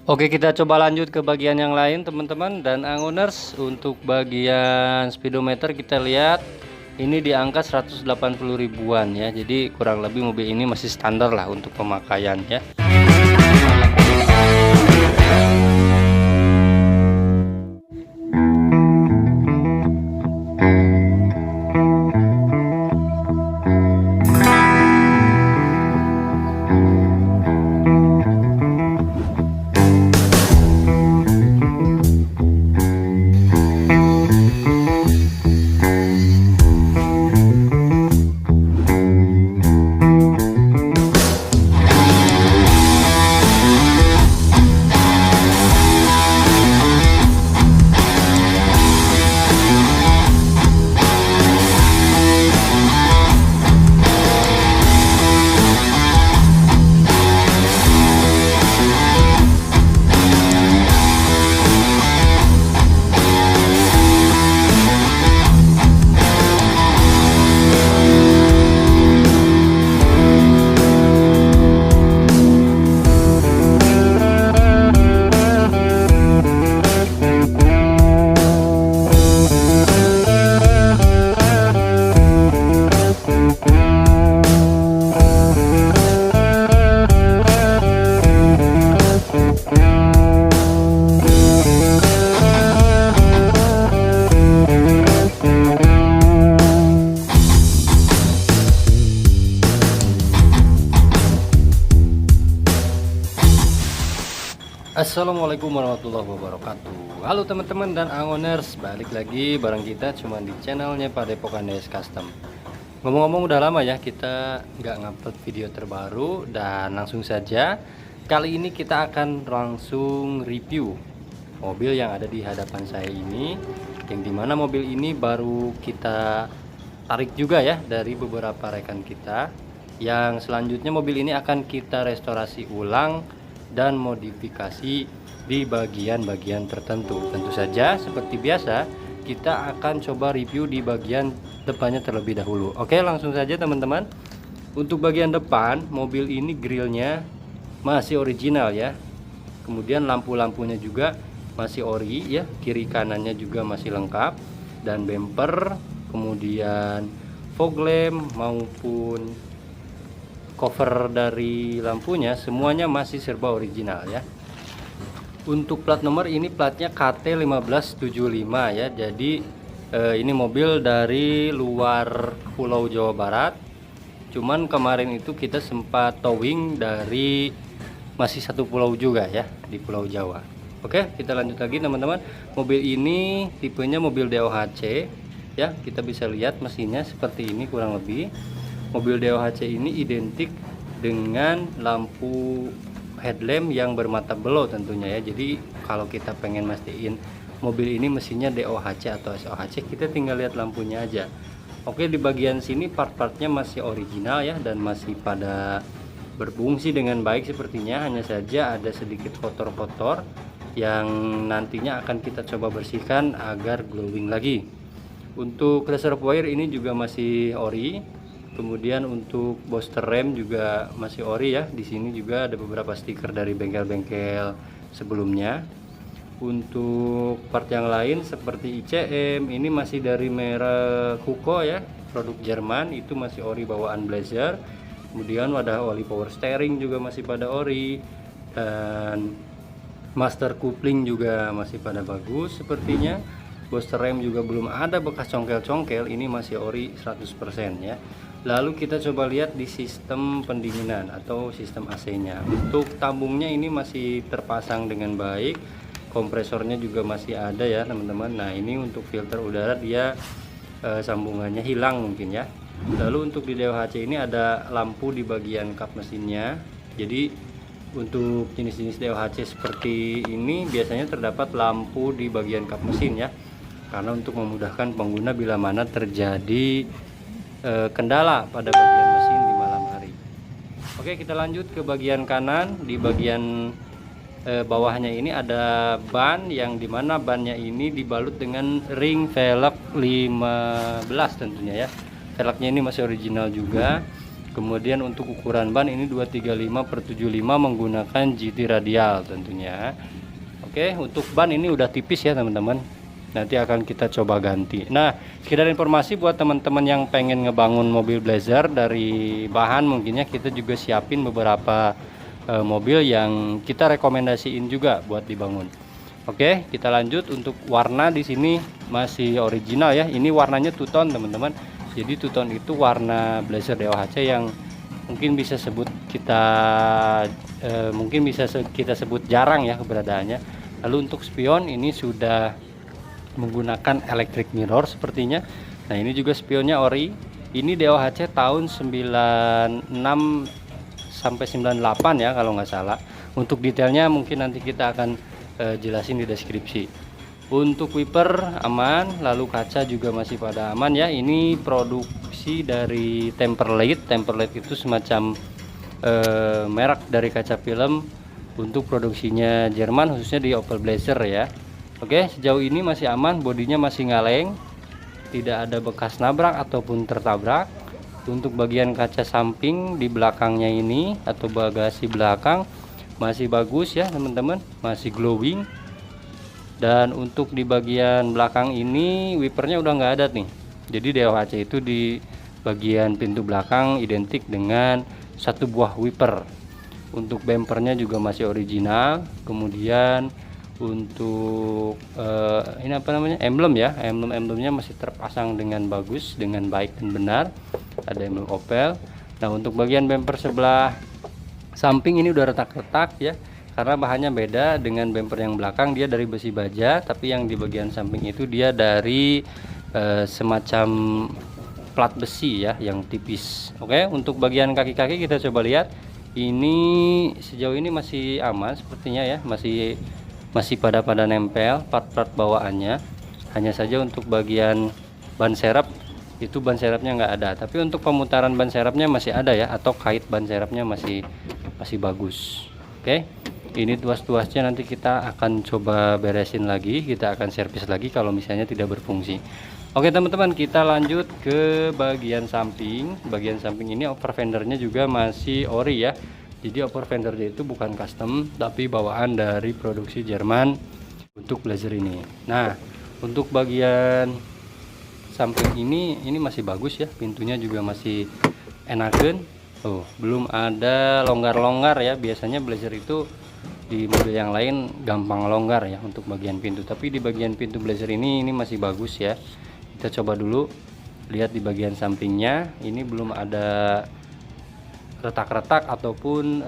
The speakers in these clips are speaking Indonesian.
Oke, kita coba lanjut ke bagian yang lain teman-teman dan Angoners. Untuk bagian speedometer kita lihat ini di angka 180 ribuan ya. Jadi kurang lebih mobil ini masih standar lah untuk pemakaian ya. Assalamualaikum warahmatullahi wabarakatuh. Halo teman-teman dan Angoners, balik lagi bareng kita cuma di channelnya Padepokan DS Custom. Ngomong-ngomong udah lama ya kita nggak ngupload video terbaru, dan langsung saja kali ini kita akan langsung review mobil yang ada di hadapan saya ini, yang dimana mobil ini baru kita tarik juga ya dari beberapa rekan kita. Yang selanjutnya mobil ini akan kita restorasi ulang dan modifikasi di bagian-bagian tertentu. Tentu saja seperti biasa kita akan coba review di bagian depannya terlebih dahulu. Oke, langsung saja teman-teman. Untuk bagian depan mobil ini grillnya masih original ya, kemudian lampu-lampunya juga masih ori ya, kiri kanannya juga masih lengkap, dan bumper, kemudian fog lamp maupun cover dari lampunya semuanya masih serba original ya. Untuk plat nomor ini platnya KT1575 ya. Jadi ini mobil dari luar Pulau Jawa Barat. Cuman kemarin itu kita sempat towing dari masih satu pulau juga ya, di Pulau Jawa. Oke, kita lanjut lagi teman-teman. Mobil ini tipenya mobil DOHC ya. Kita bisa lihat mesinnya seperti ini kurang lebih. Mobil DOHC ini identik dengan lampu headlamp yang bermata belau tentunya ya. Jadi kalau kita pengen mastiin mobil ini mesinnya DOHC atau SOHC, kita tinggal lihat lampunya aja. Oke, di bagian sini part-partnya masih original ya, dan masih pada berfungsi dengan baik sepertinya. Hanya saja ada sedikit kotor-kotor yang nantinya akan kita coba bersihkan agar glowing lagi. Untuk reservoir ini juga masih ori. Kemudian untuk booster rem juga masih ori ya. Di sini juga ada beberapa stiker dari bengkel-bengkel sebelumnya. Untuk part yang lain seperti ICM ini masih dari merek Huko ya, produk Jerman, itu masih ori bawaan Blazer. Kemudian wadah oli power steering juga masih pada ori, dan master coupling juga masih pada bagus sepertinya. Booster rem juga belum ada bekas congkel-congkel, ini masih ori 100% ya. Lalu kita coba lihat di sistem pendinginan atau sistem AC-nya. Untuk tabungnya ini masih terpasang dengan baik, kompresornya juga masih ada ya teman-teman. Nah, ini untuk filter udara dia sambungannya hilang mungkin ya. Lalu untuk di DOHC ini ada lampu di bagian kap mesinnya. Jadi untuk jenis-jenis DOHC seperti ini biasanya terdapat lampu di bagian kap mesin ya, karena untuk memudahkan pengguna bila mana terjadi kendala pada bagian mesin di malam hari. Oke, kita lanjut ke bagian kanan. Di bagian bawahnya ini ada ban, yang dimana bannya ini dibalut dengan ring velg 15 tentunya ya. Velgnya ini masih original juga. Kemudian untuk ukuran ban ini 235/75 menggunakan GT radial tentunya. Oke, untuk ban ini udah tipis ya teman-teman. Nanti akan kita coba ganti. Nah, sekedar informasi buat teman-teman yang pengen ngebangun mobil Blazer dari bahan, mungkinnya kita juga siapin beberapa mobil yang kita rekomendasiin juga buat dibangun. Oke, kita lanjut. Untuk warna di sini masih original ya. Ini warnanya two tone teman-teman. Jadi two tone itu warna Blazer DOHC yang mungkin bisa kita sebut jarang ya keberadaannya. Lalu untuk spion ini sudah menggunakan electric mirror sepertinya. Nah, ini juga spionnya ori. Ini DOHC tahun 96 sampai 98 ya kalau nggak salah. Untuk detailnya mungkin nanti kita akan jelasin di deskripsi. Untuk wiper aman, lalu kaca juga masih pada aman ya. Ini produksi dari Temperlate. Temperlate itu semacam merek dari kaca film untuk produksinya Jerman, khususnya di Opel Blazer ya. Oke, sejauh ini masih aman, bodinya masih ngaleng, tidak ada bekas nabrak ataupun tertabrak. Untuk bagian kaca samping di belakangnya ini atau bagasi belakang masih bagus ya teman-teman, masih glowing. Dan untuk di bagian belakang ini wipernya udah nggak ada nih. Jadi DOHC itu di bagian pintu belakang identik dengan satu buah wiper. Untuk bempernya juga masih original. Kemudian untuk ini apa namanya, emblem ya, emblemnya masih terpasang dengan bagus, dengan baik dan benar. Ada emblem Opel. Nah, untuk bagian bemper sebelah samping ini udah retak-retak ya, karena bahannya beda dengan bemper yang belakang. Dia dari besi baja, tapi yang di bagian samping itu dia dari semacam plat besi ya yang tipis. Oke, untuk bagian kaki-kaki kita coba lihat. Ini sejauh ini masih aman sepertinya ya, masih pada nempel part-part bawaannya. Hanya saja untuk bagian ban serep itu ban serepnya nggak ada, tapi untuk pemutaran ban serepnya masih ada ya, atau kait ban serepnya masih bagus. Oke, ini tuas-tuasnya nanti kita akan coba beresin lagi, kita akan servis lagi kalau misalnya tidak berfungsi. Oke teman-teman, kita lanjut ke bagian samping. Bagian samping ini upper fendernya juga masih ori ya. Jadi upper fendernya itu bukan custom, tapi bawaan dari produksi Jerman untuk Blazer ini. Nah, untuk bagian samping ini masih bagus ya, pintunya juga masih enakan. Oh, belum ada longgar-longgar ya. Biasanya Blazer itu di mobil yang lain gampang longgar ya untuk bagian pintu, tapi di bagian pintu Blazer ini masih bagus ya. Kita coba dulu lihat di bagian sampingnya. Ini belum ada retak-retak ataupun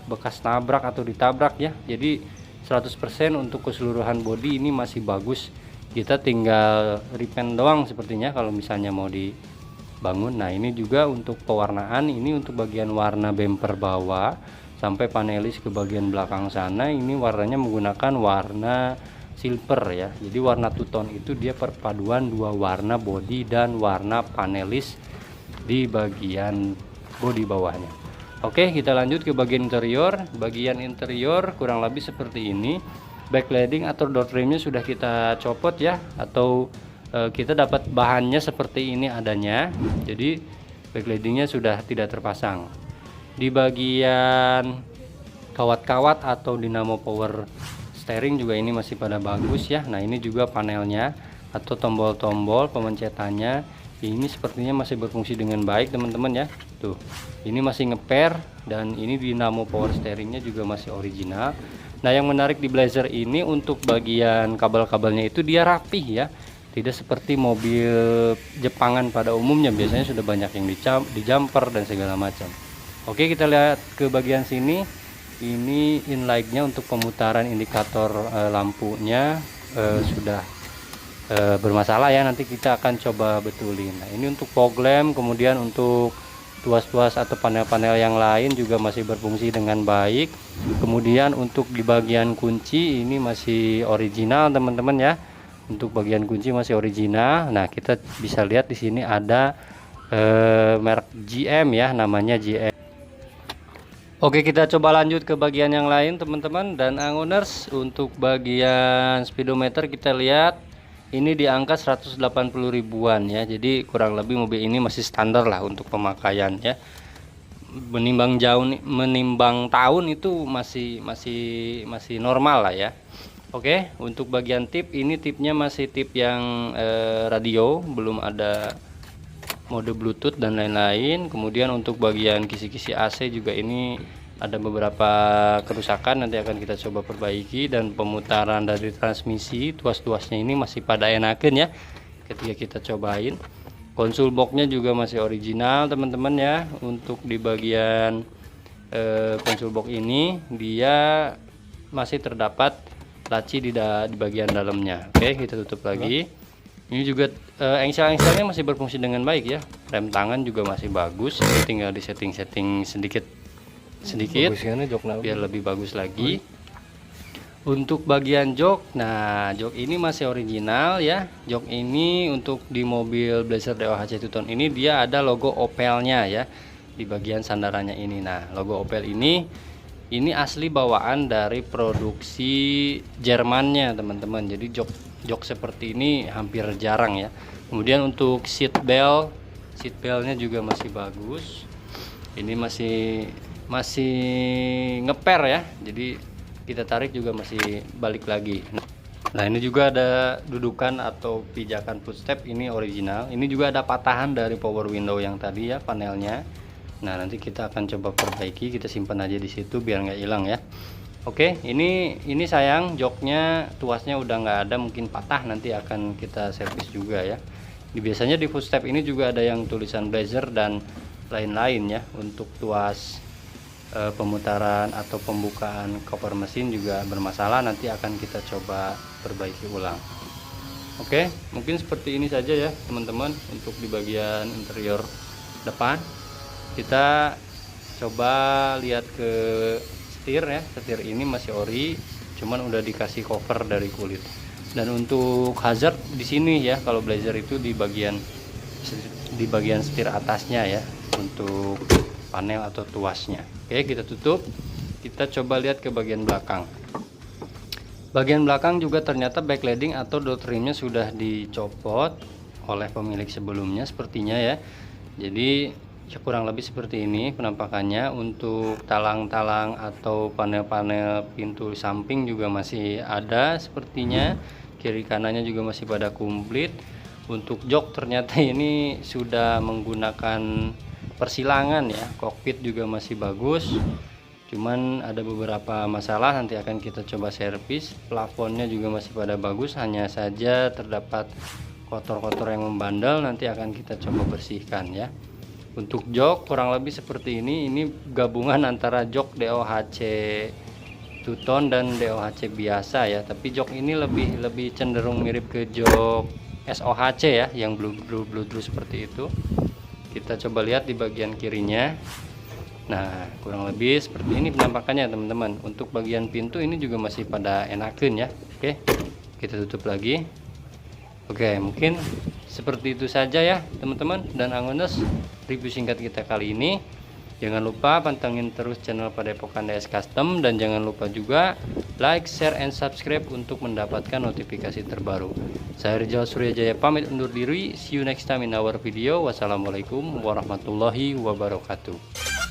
bekas nabrak atau ditabrak ya. Jadi 100% untuk keseluruhan bodi ini masih bagus. Kita tinggal repaint doang sepertinya kalau misalnya mau dibangun. Nah, ini juga untuk pewarnaan. Ini untuk bagian warna bumper bawah sampai panelis ke bagian belakang sana, ini warnanya menggunakan warna silver ya. Jadi warna two tone itu dia perpaduan dua warna, bodi dan warna panelis di bagian bodi bawahnya. Oke, kita lanjut ke bagian interior. Bagian interior kurang lebih seperti ini. Backlighting atau door trimnya sudah kita copot ya, atau kita dapat bahannya seperti ini adanya. Jadi backlightingnya sudah tidak terpasang. Di bagian kawat-kawat atau dinamo power steering juga ini masih pada bagus ya. Nah, ini juga panelnya atau tombol-tombol pemencetannya ini sepertinya masih berfungsi dengan baik teman-teman ya. Tuh, ini masih ngeper, dan ini dinamo power steeringnya juga masih original. Nah, yang menarik di Blazer ini untuk bagian kabel-kabelnya itu dia rapih ya, tidak seperti mobil Jepangan pada umumnya. Biasanya sudah banyak yang di jumper dan segala macam. Oke, kita lihat ke bagian sini. Ini inlightnya untuk pemutaran indikator lampunya sudah bermasalah ya, nanti kita akan coba betulin. Nah, ini untuk fog lamp, kemudian untuk tuas-tuas atau panel-panel yang lain juga masih berfungsi dengan baik. Kemudian untuk di bagian kunci ini masih original teman-teman ya. Untuk bagian kunci masih original. Nah, kita bisa lihat di sini ada merek GM ya, namanya GM. Oke, kita coba lanjut ke bagian yang lain teman-teman dan angoners. Untuk bagian speedometer kita lihat ini di angka 180 ribuan ya. Jadi kurang lebih mobil ini masih standar lah untuk pemakaian ya. Menimbang tahun itu masih normal lah ya. Oke, untuk bagian tip ini tipnya masih tip yang radio, belum ada mode Bluetooth dan lain-lain. Kemudian untuk bagian kisi-kisi AC juga ini ada beberapa kerusakan, nanti akan kita coba perbaiki. Dan pemutaran dari transmisi, tuas-tuasnya ini masih pada enakan ya ketika kita cobain. Konsul boxnya juga masih original teman-teman ya. Untuk di bagian konsul box ini dia masih terdapat laci di bagian dalamnya. Oke, kita tutup lagi. Ini juga engsel-engselnya masih berfungsi dengan baik ya. Rem tangan juga masih bagus, tinggal di setting-setting sedikit biar lebih bagus lagi. Untuk bagian jok, nah jok ini masih original ya. Jok ini untuk di mobil Blazer DOHC Two-Tone ini dia ada logo Opelnya ya di bagian sandarannya ini. Nah, logo Opel ini asli bawaan dari produksi Jermannya teman-teman. Jadi jok seperti ini hampir jarang ya. Kemudian untuk seat beltnya juga masih bagus. Ini masih ngeper ya. Jadi kita tarik juga masih balik lagi. Nah, ini juga ada dudukan atau pijakan footstep, ini original. Ini juga ada patahan dari power window yang tadi ya, panelnya. Nah, nanti kita akan coba perbaiki, kita simpan aja di situ biar nggak hilang ya. Oke, ini sayang joknya, tuasnya udah nggak ada, mungkin patah, nanti akan kita servis juga ya. Biasanya di footstep ini juga ada yang tulisan Blazer dan lain-lain ya. Untuk tuas pemutaran atau pembukaan koper mesin juga bermasalah, nanti akan kita coba perbaiki ulang. Oke, mungkin seperti ini saja ya teman-teman untuk di bagian interior depan. Kita coba lihat ke setir ya. Setir ini masih ori, cuman udah dikasih cover dari kulit. Dan untuk hazard di sini ya, kalau Blazer itu di bagian setir atasnya ya, untuk panel atau tuasnya. Oke, kita tutup. Kita coba lihat ke bagian belakang. Bagian belakang juga ternyata backlighting atau door trimnya sudah dicopot oleh pemilik sebelumnya sepertinya ya. Jadi kurang lebih seperti ini penampakannya. Untuk talang-talang atau panel-panel pintu samping juga masih ada sepertinya. Kiri kanannya juga masih pada komplit. Untuk jok ternyata ini sudah menggunakan persilangan ya. Kokpit juga masih bagus, cuman ada beberapa masalah, nanti akan kita coba servis. Plafonnya juga masih pada bagus, hanya saja terdapat kotor-kotor yang membandel, nanti akan kita coba bersihkan ya. Untuk jok kurang lebih seperti ini gabungan antara jok DOHC Two-Tone dan DOHC biasa ya, tapi jok ini lebih cenderung mirip ke jok SOHC ya, yang blue seperti itu. Kita coba lihat di bagian kirinya. Nah, kurang lebih seperti ini penampakannya teman-teman. Untuk bagian pintu ini juga masih pada enakan ya. Oke, kita tutup lagi. Oke, mungkin seperti itu saja ya teman-teman dan Angoners, review singkat kita kali ini. Jangan lupa pantengin terus channel Padepokan DS Custom, dan jangan lupa juga like, share, and subscribe untuk mendapatkan notifikasi terbaru. Saya Rizal Suryajaya pamit undur diri. See you next time in our video. Wassalamualaikum warahmatullahi wabarakatuh.